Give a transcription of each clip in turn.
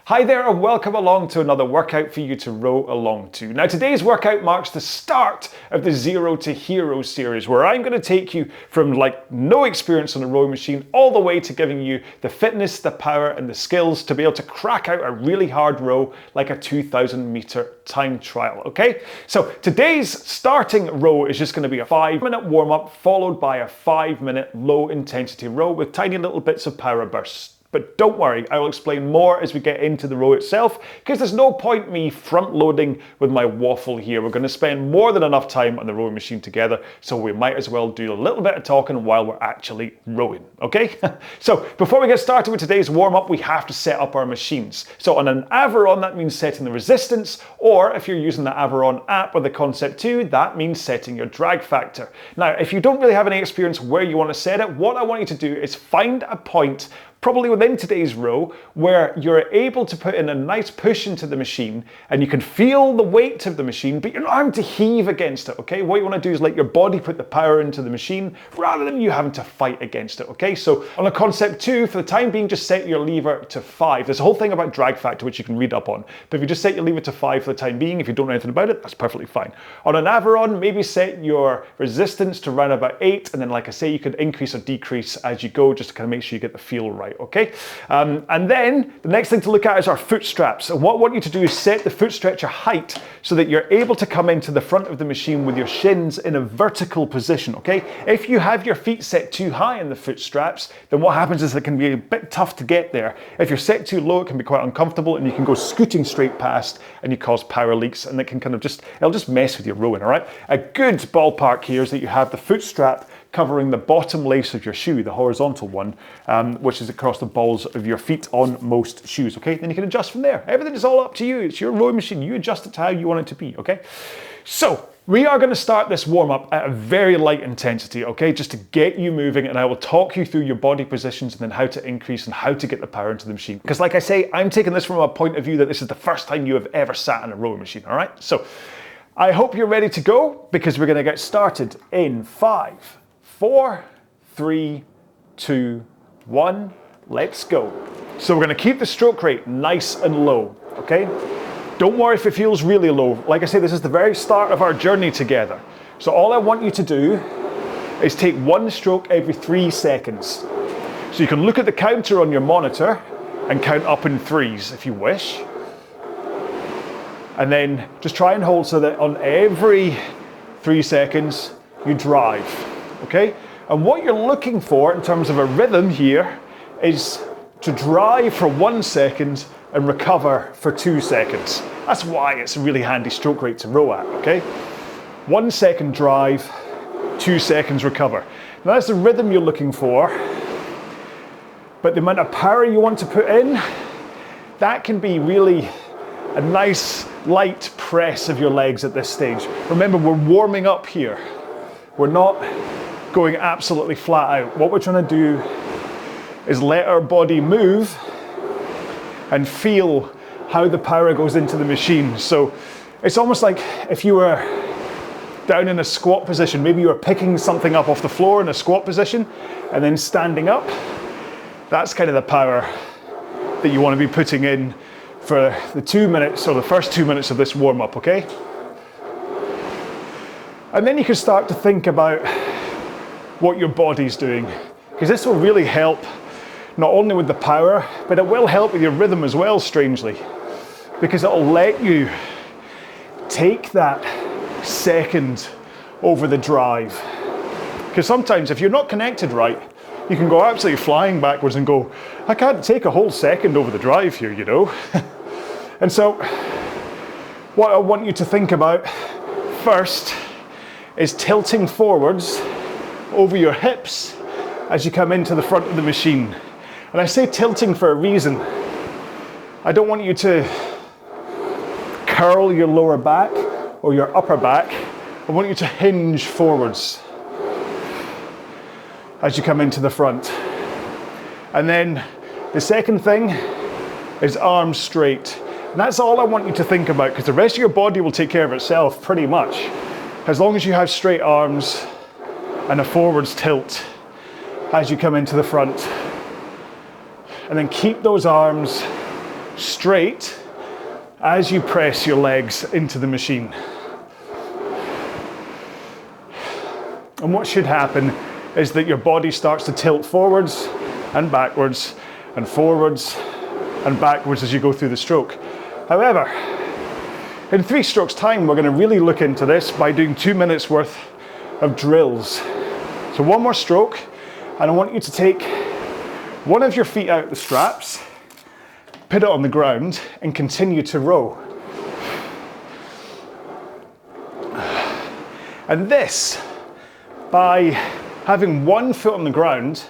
Hi there and welcome along to another workout for you to row along to. Now today's workout marks the start of the Zero to Hero series where I'm going to take you from no experience on a rowing machine all the way to giving you the fitness, the power and the skills to be able to crack out a really hard row like a 2,000 meter time trial, okay? So today's starting row is just going to be a 5-minute warm up followed by a 5-minute low intensity row with tiny little bits of power bursts. But don't worry, I will explain more as we get into the row itself, because there's no point me front loading with my waffle here. We're going to spend more than enough time on the rowing machine together, so we might as well do a little bit of talking while we're actually rowing, okay? So before we get started with today's warm-up, we have to set up our machines. So on an RowAlong, that means setting the resistance, or if you're using the RowAlong app with the Concept 2, that means setting your drag factor. Now, if you don't really have any experience where you want to set it, what I want you to do is find a point probably within today's row where you're able to put in a nice push into the machine and you can feel the weight of the machine, but you're not having to heave against it, okay? What you want to do is let your body put the power into the machine rather than you having to fight against it, okay? So on a Concept 2, for the time being, just set your lever to 5. There's a whole thing about drag factor which you can read up on, but if you just set your lever to 5 for the time being, if you don't know anything about it, that's perfectly fine. On an RowAlong, maybe set your resistance to around about 8, and then like I say, you could increase or decrease as you go just to kind of make sure you get the feel right. Okay, and then the next thing to look at is our foot straps. And what I want you to do is set the foot stretcher height so that you're able to come into the front of the machine with your shins in a vertical position, okay? If you have your feet set too high in the foot straps, then what happens is it can be a bit tough to get there. If you're set too low, it can be quite uncomfortable and you can go scooting straight past and you cause power leaks and it can it'll just mess with your rowing, all right? A good ballpark here is that you have the foot strap covering the bottom lace of your shoe, the horizontal one, which is across the balls of your feet on most shoes, okay? Then you can adjust from there. Everything is all up to you. It's your rowing machine. You adjust it to how you want it to be, okay? So we are going to start this warm-up at a very light intensity, okay? Just to get you moving, and I will talk you through your body positions and then how to increase and how to get the power into the machine. Because like I say, I'm taking this from a point of view that this is the first time you have ever sat in a rowing machine, all right? So I hope you're ready to go because we're going to get started in 5, 4, 3, 2, 1, let's go. So we're going to keep the stroke rate nice and low, okay? Don't worry if it feels really low. Like I say, this is the very start of our journey together. So all I want you to do is take one stroke every 3 seconds. So you can look at the counter on your monitor and count up in 3s if you wish. And then just try and hold so that on every 3 seconds you drive. Okay, and what you're looking for in terms of a rhythm here is to drive for 1 second and recover for 2 seconds. That's why it's a really handy stroke rate to row at, okay? 1 second drive, 2 seconds recover. Now that's the rhythm you're looking for, but the amount of power you want to put in, that can be really a nice light press of your legs at this stage. Remember, we're warming up here. We're not going absolutely flat out. What we're trying to do is let our body move and feel how the power goes into the machine. So it's almost like if you were down in a squat position, maybe you were picking something up off the floor in a squat position and then standing up. That's kind of the power that you want to be putting in for the 2 minutes or the first 2 minutes of this warm up, okay? And then you can start to think about what your body's doing, because this will really help not only with the power, but it will help with your rhythm as well, strangely, because it'll let you take that second over the drive. Because sometimes if you're not connected right, you can go absolutely flying backwards and go, I can't take a whole second over the drive here, you know. And so what I want you to think about first is tilting forwards over your hips as you come into the front of the machine. And I say tilting for a reason. I don't want you to curl your lower back or your upper back. I want you to hinge forwards as you come into the front. And then the second thing is arms straight. And that's all I want you to think about, because the rest of your body will take care of itself pretty much. As long as you have straight arms and a forwards tilt as you come into the front. And then keep those arms straight as you press your legs into the machine. And what should happen is that your body starts to tilt forwards and backwards and forwards and backwards as you go through the stroke. However, in 3 strokes time, we're going to really look into this by doing 2 minutes worth of drills. So 1 more stroke, and I want you to take one of your feet out of the straps, put it on the ground, and continue to row. And this, by having 1 foot on the ground,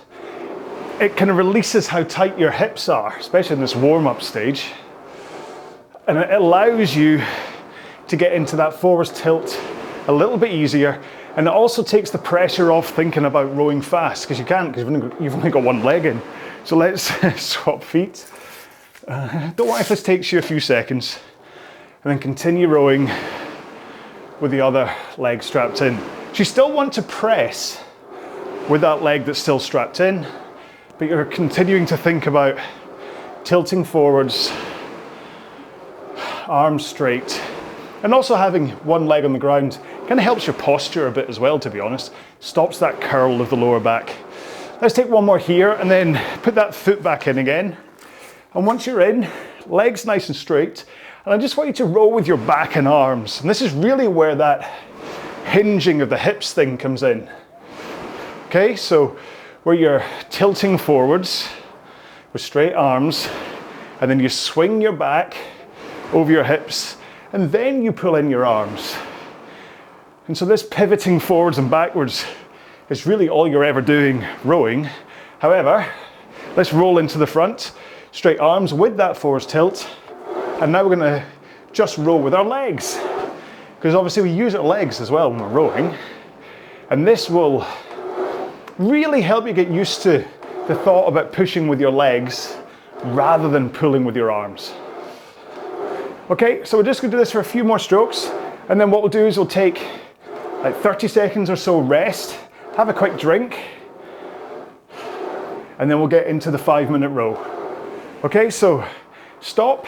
it kind of releases how tight your hips are, especially in this warm-up stage. And it allows you to get into that forwards tilt a little bit easier. And it also takes the pressure off thinking about rowing fast, because you can't, because you've only got 1 leg in. So let's swap feet. Don't worry if this takes you a few seconds. And then continue rowing with the other leg strapped in. So you still want to press with that leg that's still strapped in, but you're continuing to think about tilting forwards, arms straight, and also having 1 leg on the ground kind of helps your posture a bit as well, to be honest. Stops that curl of the lower back. Let's take 1 more here and then put that foot back in again. And once you're in, legs nice and straight, and I just want you to roll with your back and arms. And this is really where that hinging of the hips thing comes in. Okay, so where you're tilting forwards with straight arms, and then you swing your back over your hips, and then you pull in your arms. And so this pivoting forwards and backwards is really all you're ever doing rowing. However, let's roll into the front, straight arms with that forwards tilt, and now we're going to just row with our legs, because obviously we use our legs as well when we're rowing, and this will really help you get used to the thought about pushing with your legs rather than pulling with your arms. Okay, so we're just going to do this for a few more strokes, and then what we'll do is we'll take like 30 seconds or so rest, have a quick drink, and then we'll get into the 5-minute row. Okay, so stop.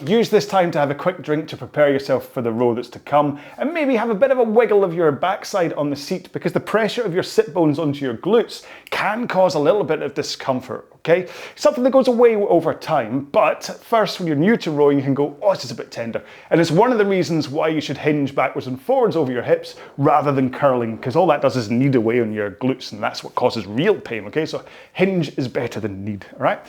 Use this time to have a quick drink to prepare yourself for the row that's to come, and maybe have a bit of a wiggle of your backside on the seat, because the pressure of your sit bones onto your glutes can cause a little bit of discomfort, okay? Something that goes away over time, but first when you're new to rowing you can go, oh, it's just a bit tender. And it's one of the reasons why you should hinge backwards and forwards over your hips rather than curling, because all that does is knead away on your glutes, and that's what causes real pain, okay? So hinge is better than knead, all right?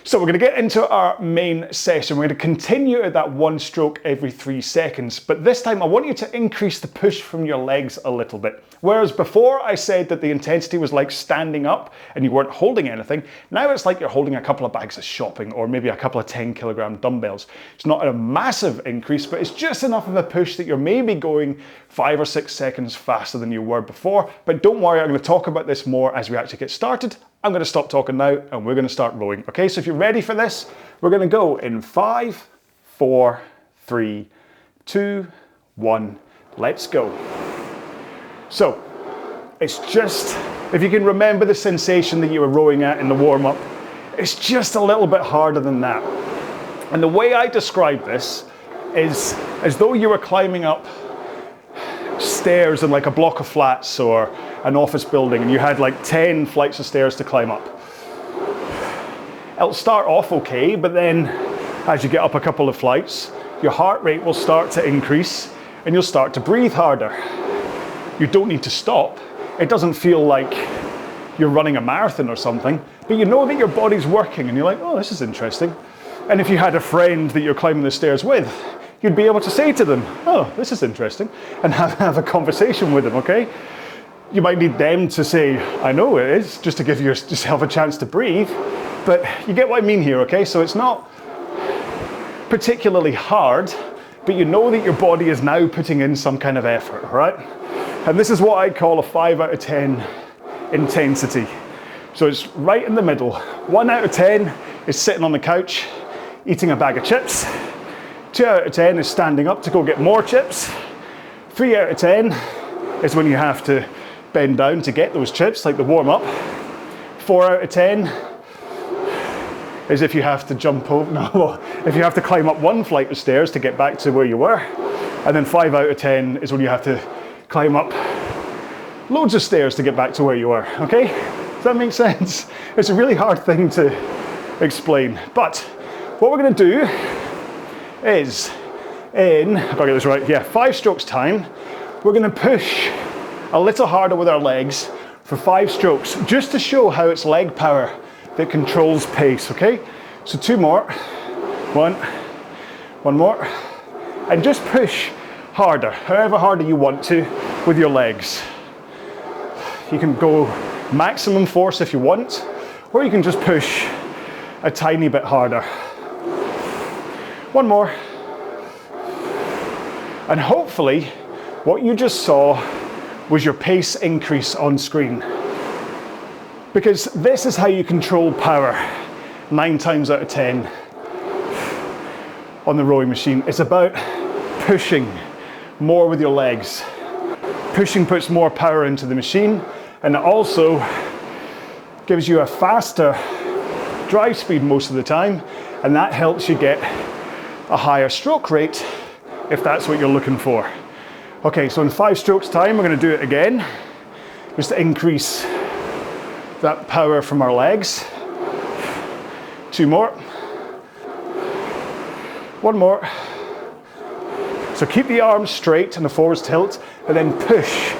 So we're going to get into our main session. We're going to continue at that 1 stroke every 3 seconds, but this time I want you to increase the push from your legs a little bit. Whereas before I said that the intensity was like standing up and you weren't holding anything, now it's like you're holding a couple of bags of shopping or maybe a couple of 10-kilogram dumbbells. It's not a massive increase, but it's just enough of a push that you're maybe going 5 or 6 seconds faster than you were before. But don't worry, I'm going to talk about this more as we actually get started. I'm going to stop talking now and we're going to start rowing. Okay, so if you're ready for this, we're going to go in 5, 4, 3, 2, 1, let's go. So, it's just, if you can remember the sensation that you were rowing at in the warm-up, it's just a little bit harder than that. And the way I describe this is as though you were climbing up stairs in like a block of flats or an office building, and you had like 10 flights of stairs to climb up. It'll start off okay, but then as you get up a couple of flights, your heart rate will start to increase and you'll start to breathe harder. You don't need to stop. It doesn't feel like you're running a marathon or something, but you know that your body's working and you're like, oh, this is interesting. And if you had a friend that you're climbing the stairs with, you'd be able to say to them, oh, this is interesting, and have a conversation with them, okay? You might need them to say, I know it is, just to give yourself a chance to breathe, but you get what I mean here, okay? So it's not particularly hard, but you know that your body is now putting in some kind of effort, right? And this is what I call a 5 out of 10 intensity. So it's right in the middle. 1 out of 10 is sitting on the couch, eating a bag of chips. 2 out of 10 is standing up to go get more chips. 3 out of 10 is when you have to bend down to get those chips, like the warm-up. 4 out of 10 is if you have to jump over, no, if you have to climb up one flight of stairs to get back to where you were. And then 5 out of 10 is when you have to climb up loads of stairs to get back to where you are, okay? Does that make sense? It's a really hard thing to explain. But what we're gonna do is, if I get this right, yeah, 5 strokes time, we're gonna push a little harder with our legs for 5 strokes, just to show how it's leg power that controls pace, okay? So 2 more, 1 more, and just push harder, however harder you want to with your legs. You can go maximum force if you want, or you can just push a tiny bit harder. 1 more. And hopefully, what you just saw was your pace increase on screen. Because this is how you control power 9 times out of 10 on the rowing machine. It's about pushing more with your legs. Pushing puts more power into the machine, and it also gives you a faster drive speed most of the time, and that helps you get a higher stroke rate if that's what you're looking for. Okay, so in 5 strokes time, we're going to do it again, just to increase that power from our legs. 2 more. 1 more. So keep the arms straight and the forwards tilt, and then push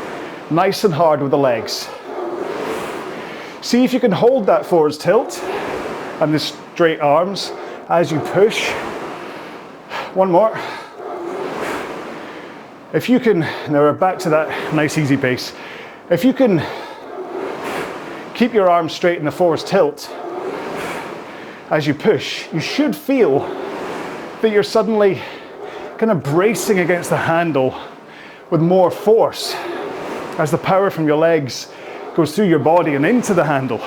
nice and hard with the legs. See if you can hold that forwards tilt and the straight arms as you push. 1 more. If you can, now we're back to that nice easy pace. If you can keep your arms straight in the forwards tilt as you push, you should feel that you're suddenly kind of bracing against the handle with more force as the power from your legs goes through your body and into the handle.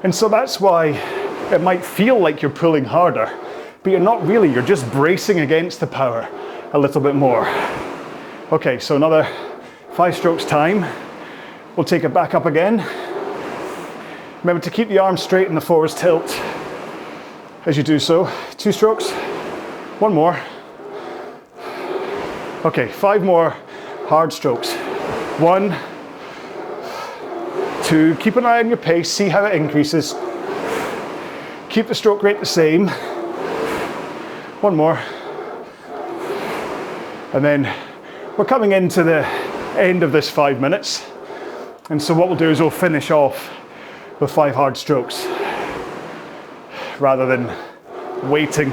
And so that's why it might feel like you're pulling harder, but you're not really, you're just bracing against the power a little bit more. Okay, so another 5 strokes time. We'll take it back up again. Remember to keep the arms straight in the forwards tilt as you do so. 2 strokes, 1 more. Okay, 5 more hard strokes. 1, 2, keep an eye on your pace, see how it increases. Keep the stroke rate the same. 1 more. And then we're coming into the end of this 5 minutes. And so what we'll do is we'll finish off with 5 hard strokes rather than waiting.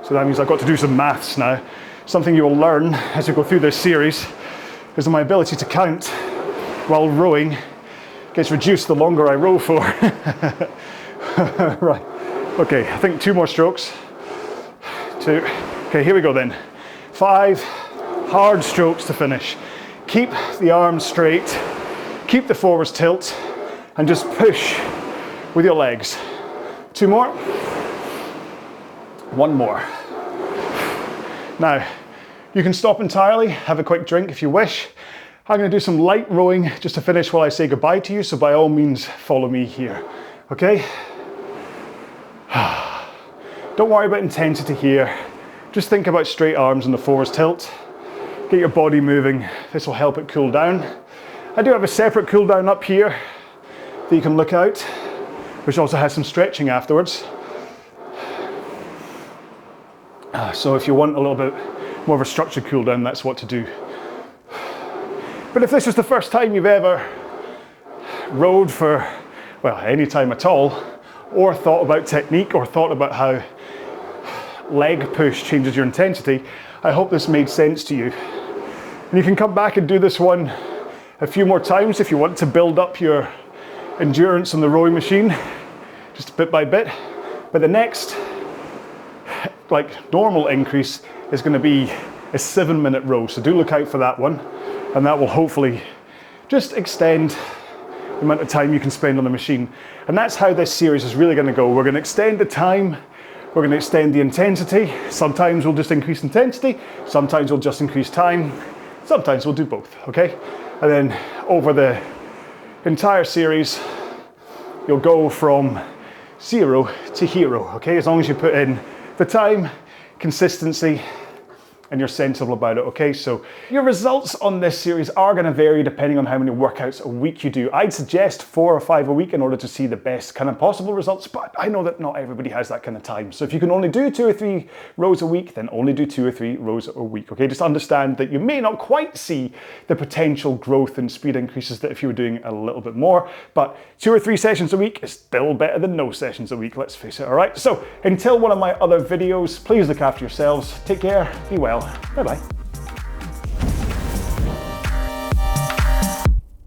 So that means I've got to do some maths now. Something you'll learn as you go through this series is that my ability to count while rowing gets reduced the longer I row for. Right, okay, I think 2 more strokes. 2, okay, here we go then. 5 hard strokes to finish. Keep the arms straight, keep the forwards tilt, and just push with your legs. 2 more. 1 more. Now, you can stop entirely, have a quick drink if you wish. I'm going to do some light rowing just to finish while I say goodbye to you, so by all means follow me here, okay? Don't worry about intensity here. Just think about straight arms and the forwards tilt. Get your body moving. This will help it cool down. I do have a separate cool down up here that you can look out, which also has some stretching afterwards. So if you want a little bit more of a structured cool down, that's what to do. But if this is the first time you've ever rowed for, well, any time at all, or thought about technique, or thought about how leg push changes your intensity, I hope this made sense to you. And you can come back and do this one a few more times if you want to build up your endurance on the rowing machine, just bit by bit. But the next, like, normal increase is going to be a 7-minute row, so do look out for that one, and that will hopefully just extend the amount of time you can spend on the machine. And that's how this series is really going to go. We're going to extend the time, we're going to extend the intensity. Sometimes we'll just increase intensity, sometimes we'll just increase time, sometimes we'll do both, okay? And then over the entire series, you'll go from 0 to hero, okay? As long as you put in the time, consistency, and you're sensible about it, okay? So your results on this series are gonna vary depending on how many workouts a week you do. I'd suggest 4 or 5 a week in order to see the best kind of possible results, but I know that not everybody has that kind of time. So if you can only do 2 or 3 rows a week, then only do 2 or 3 rows a week, okay? Just understand that you may not quite see the potential growth and speed increases that if you were doing a little bit more, but 2 or 3 sessions a week is still better than no sessions a week, let's face it, all right? So until one of my other videos, please look after yourselves, take care, be well, bye-bye.